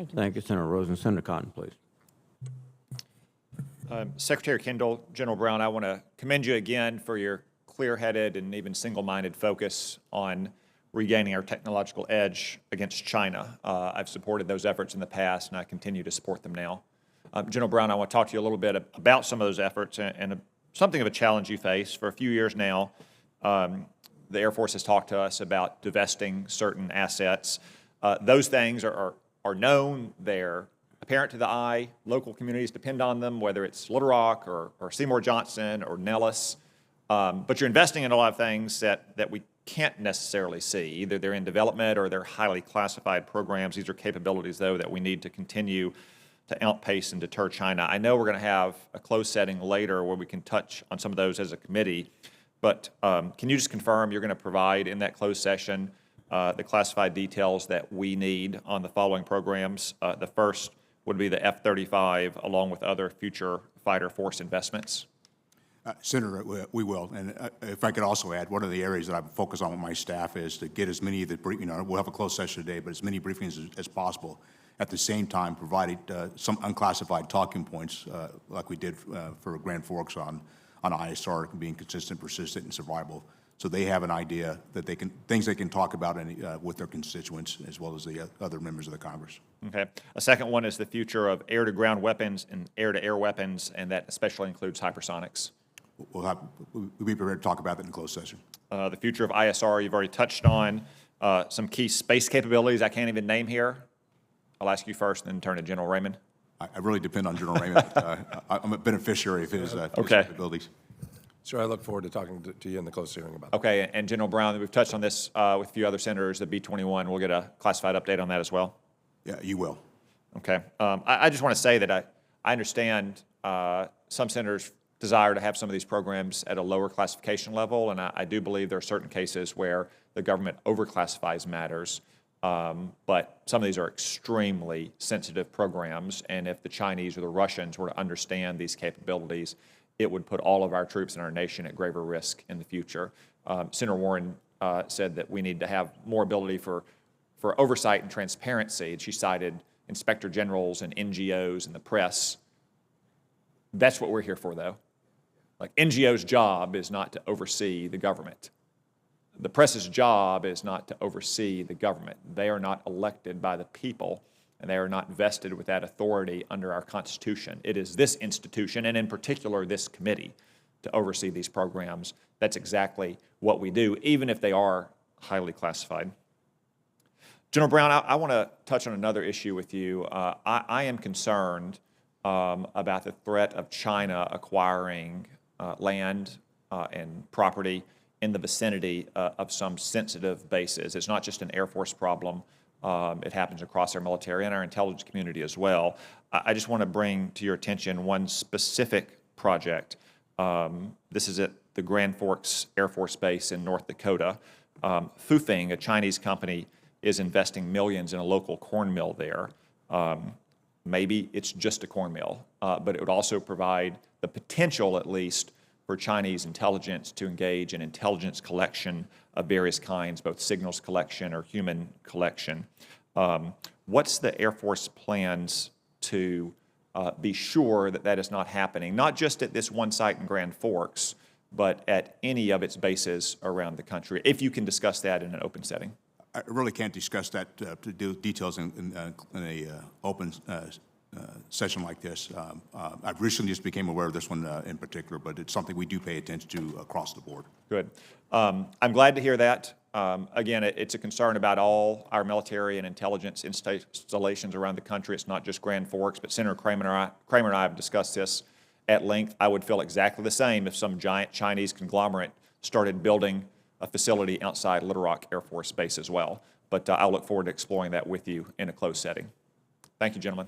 Thank you. Thank you, Senator Rosen. Senator Cotton, please. Secretary Kendall, General Brown, I want to commend you again for your clear-headed and even single-minded focus on regaining our technological edge against China. I've supported those efforts in the past, and I continue to support them now. General Brown, I want to talk to you a little bit about some of those efforts and something of a challenge you face. For a few years now, the Air Force has talked to us about divesting certain assets. Those things are known, they're apparent to the eye. Local communities depend on them, whether it's Little Rock or Seymour Johnson or Nellis. But you're investing in a lot of things that we can't necessarily see. Either they're in development or they're highly classified programs. These are capabilities, though, that we need to continue to outpace and deter China. I know we're going to have a closed setting later where we can touch on some of those as a committee, but can you just confirm you're going to provide in that closed session the classified details that we need on the following programs? The first would be the F-35, along with other future fighter force investments. Senator, we will. And if I could also add, one of the areas that I focus on with my staff is to get as many of the, we'll have a closed session today, but as many briefings as possible. At the same time, provided some unclassified talking points, like we did for Grand Forks on ISR being consistent, persistent, and survivable. So they have an idea that they can, things they can talk about with their constituents as well as the other members of the Congress. Okay. A second one is the future of air-to-ground weapons and air-to-air weapons, and that especially includes hypersonics. We'll be prepared to talk about that in closed session. The future of ISR, you've already touched on. Some key space capabilities I can't even name here. I'll ask you first, then turn to General Raymond. I really depend on General Raymond. I'm a beneficiary of his capabilities. Sure, I look forward to talking to you in the closed hearing about that. Okay, and General Brown, we've touched on this with a few other senators, the B-21. We'll get a classified update on that as well. Yeah, you will. Okay. I just want to say that I understand some senators desire to have some of these programs at a lower classification level, and I do believe there are certain cases where the government overclassifies matters. But some of these are extremely sensitive programs, and if the Chinese or the Russians were to understand these capabilities, it would put all of our troops in our nation at graver risk in the future. Senator Warren said that we need to have more ability for oversight and transparency, and she cited inspector generals and NGOs and the press. That's what we're here for, though. Like, NGO's job is not to oversee the government. The press's job is not to oversee the government. They are not elected by the people, and they are not vested with that authority under our Constitution. It is this institution, and in particular this committee, to oversee these programs. That's exactly what we do, even if they are highly classified. General Brown, I want to touch on another issue with you. I am concerned about the threat of China acquiring land and property in the vicinity of some sensitive bases. It's not just an Air Force problem. It happens across our military and our intelligence community as well. I just want to bring to your attention one specific project. This is at the Grand Forks Air Force Base in North Dakota. Fufeng, a Chinese company, is investing millions in a local corn mill there. Maybe it's just a corn mill, but it would also provide the potential, at least, for Chinese intelligence to engage in intelligence collection of various kinds, both signals collection or human collection. What's the Air Force plans to be sure that that is not happening, not just at this one site in Grand Forks, but at any of its bases around the country, if you can discuss that in an open setting? I really can't discuss that details in a open session like this. I've recently just became aware of this one in particular, but it's something we do pay attention to across the board. Good. I'm glad to hear that. Again, it's a concern about all our military and intelligence installations around the country. It's not just Grand Forks, but Senator Kramer and I have discussed this at length. I would feel exactly the same if some giant Chinese conglomerate started building a facility outside Little Rock Air Force Base as well. But I'll look forward to exploring that with you in a closed setting. Thank you, gentlemen.